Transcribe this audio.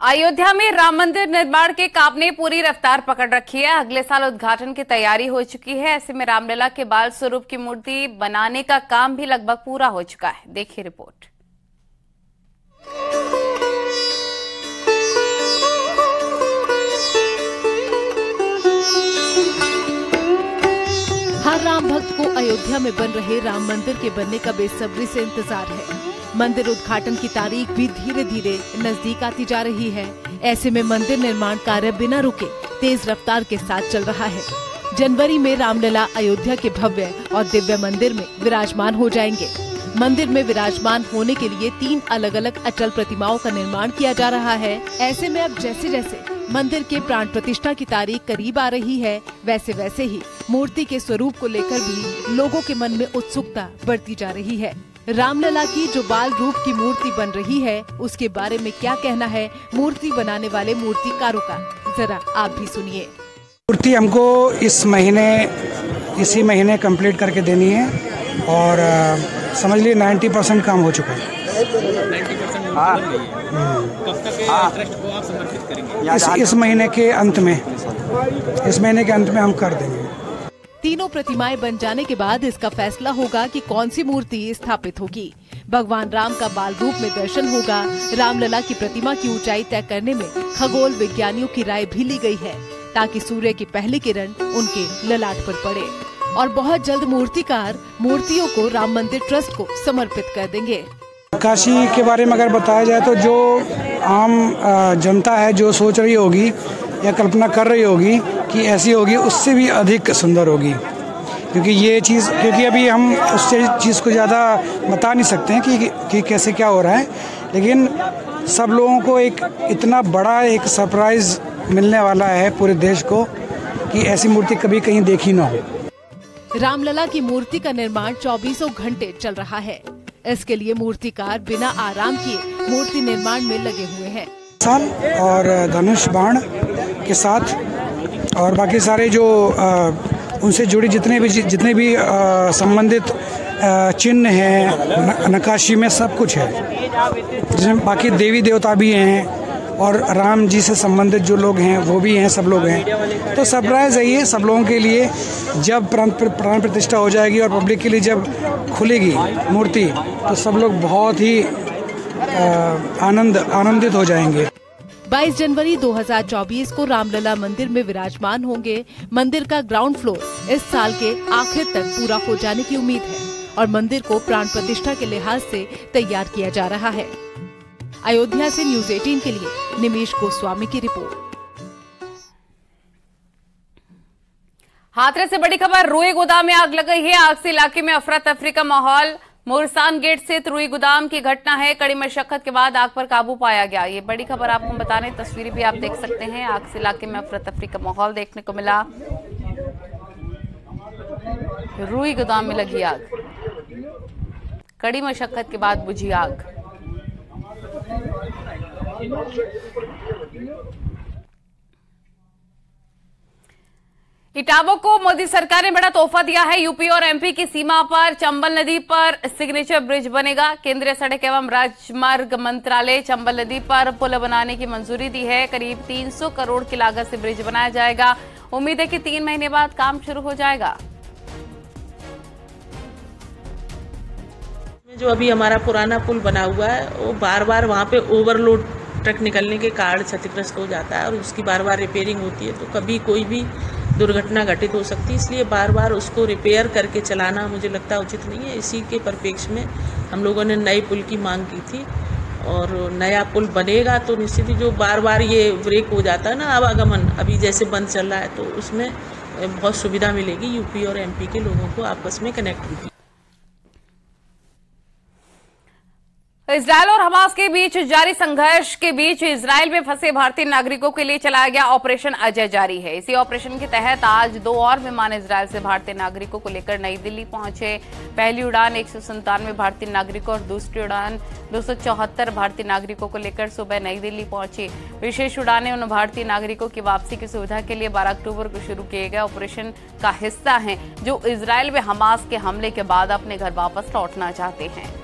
अयोध्या में राम मंदिर निर्माण के काम ने पूरी रफ्तार पकड़ रखी है। अगले साल उद्घाटन की तैयारी हो चुकी है। ऐसे में रामलला के बाल स्वरूप की मूर्ति बनाने का काम भी लगभग पूरा हो चुका है। देखिए रिपोर्ट। हर राम भक्त को अयोध्या में बन रहे राम मंदिर के बनने का बेसब्री से इंतजार है। मंदिर उद्घाटन की तारीख भी धीरे धीरे नजदीक आती जा रही है। ऐसे में मंदिर निर्माण कार्य बिना रुके तेज रफ्तार के साथ चल रहा है। जनवरी में रामलला अयोध्या के भव्य और दिव्य मंदिर में विराजमान हो जाएंगे। मंदिर में विराजमान होने के लिए 3 अलग अलग अचल प्रतिमाओं का निर्माण किया जा रहा है। ऐसे में अब जैसे जैसे मंदिर के प्राण प्रतिष्ठा की तारीख करीब आ रही है, वैसे वैसे ही मूर्ति के स्वरूप को लेकर भी लोगों के मन में उत्सुकता बढ़ती जा रही है। रामलला की जो बाल रूप की मूर्ति बन रही है, उसके बारे में क्या कहना है मूर्ति बनाने वाले मूर्तिकारों का, जरा आप भी सुनिए। मूर्ति हमको इसी महीने कंप्लीट करके देनी है और समझ लीजिए 90% काम हो चुका है। 90% कब तक ट्रस्ट को आप समर्पित करेंगे? इस महीने के अंत में हम कर देंगे। तीनों प्रतिमाएं बन जाने के बाद इसका फैसला होगा कि कौन सी मूर्ति स्थापित होगी। भगवान राम का बाल रूप में दर्शन होगा। रामलला की प्रतिमा की ऊंचाई तय करने में खगोल विज्ञानियों की राय भी ली गई है, ताकि सूर्य की पहली किरण उनके ललाट पर पड़े। और बहुत जल्द मूर्तिकार मूर्तियों को राम मंदिर ट्रस्ट को समर्पित कर देंगे। नक्काशी के बारे में अगर बताया जाए तो जो आम जनता है जो सोच रही होगी या कल्पना कर रही होगी कि ऐसी होगी, उससे भी अधिक सुंदर होगी। क्योंकि अभी हम उस चीज़ को ज़्यादा बता नहीं सकते हैं कि कैसे क्या हो रहा है, लेकिन सब लोगों को एक इतना बड़ा एक सरप्राइज मिलने वाला है पूरे देश को कि ऐसी मूर्ति कभी कहीं देखी ना हो। रामलला की मूर्ति का निर्माण 24 घंटे चल रहा है। इसके लिए मूर्तिकार बिना आराम किए मूर्ति निर्माण में लगे हुए हैं। साल और धनुष बाण के साथ और बाकी सारे जो उनसे जुड़ी जितने भी संबंधित चिन्ह हैं, नक्काशी में सब कुछ है, जिसमें बाकी देवी देवता भी हैं और राम जी से संबंधित जो लोग हैं वो भी हैं, सब लोग हैं। तो सरप्राइज है ये सब लोगों के लिए। जब प्राण प्रतिष्ठा हो जाएगी और पब्लिक के लिए जब खुलेगी मूर्ति, तो सब लोग बहुत ही आनंदित हो जाएंगे। 22 जनवरी 2024 को रामलला मंदिर में विराजमान होंगे। मंदिर का ग्राउंड फ्लोर इस साल के आखिर तक पूरा हो जाने की उम्मीद है और मंदिर को प्राण प्रतिष्ठा के लिहाज से तैयार किया जा रहा है। अयोध्या से न्यूज़ 18 के लिए निमेश गोस्वामी की रिपोर्ट। हाथरस से बड़ी खबर, रुई गोदाम में आग लग गई है। आग से इलाके में अफरा तफरी का माहौल। मोरसान गेट स्थित रुई गोदाम की घटना है। कड़ी मशक्कत के बाद आग पर काबू पाया गया। ये बड़ी खबर आपको बता रहे, तस्वीरें भी आप देख सकते हैं। आग से इलाके में अफरा तफरी का माहौल देखने को मिला। रुई गोदाम में लगी आग, कड़ी मशक्कत के बाद बुझी आग। इटावा को मोदी सरकार ने बड़ा तोहफा दिया है। यूपी और एमपी की सीमा पर चंबल नदी पर सिग्नेचर ब्रिज बनेगा। केंद्रीय सड़क एवं राजमार्ग मंत्रालय चंबल नदी पर पुल बनाने की मंजूरी दी है। करीब 300 करोड़ की लागत से ब्रिज बनाया जाएगा। उम्मीद है कि 3 महीने बाद काम शुरू हो जाएगा। जो अभी हमारा पुराना पुल बना हुआ है, वो बार बार वहाँ पे ओवरलोड ट्रक निकलने के कारण क्षतिग्रस्त हो जाता है और उसकी बार बार रिपेयरिंग होती है, तो कभी कोई भी दुर्घटना घटित हो सकती है। इसलिए बार बार उसको रिपेयर करके चलाना मुझे लगता है उचित नहीं है। इसी के परिप्रेक्ष्य में हम लोगों ने नए पुल की मांग की थी और नया पुल बनेगा तो निश्चित ही जो बार बार ये ब्रेक हो जाता है ना आवागमन, अभी जैसे बंद चल रहा है, तो उसमें बहुत सुविधा मिलेगी। यूपी और एमपी के लोगों को आपस में कनेक्ट होगी। इजरायल और हमास के बीच जारी संघर्ष के बीच इजरायल में फंसे भारतीय नागरिकों के लिए चलाया गया ऑपरेशन अजय जारी है। इसी ऑपरेशन के तहत आज 2 और विमान इजरायल से भारतीय नागरिकों को लेकर नई दिल्ली पहुंचे। पहली उड़ान 197 भारतीय नागरिकों और दूसरी उड़ान 274 भारतीय नागरिकों को लेकर सुबह नई दिल्ली पहुंची। विशेष उड़ानें उन भारतीय नागरिकों की वापसी की सुविधा के लिए 12 अक्टूबर को शुरू किए गए ऑपरेशन का हिस्सा हैं, जो इजरायल में हमास के हमले के बाद अपने घर वापस लौटना चाहते हैं।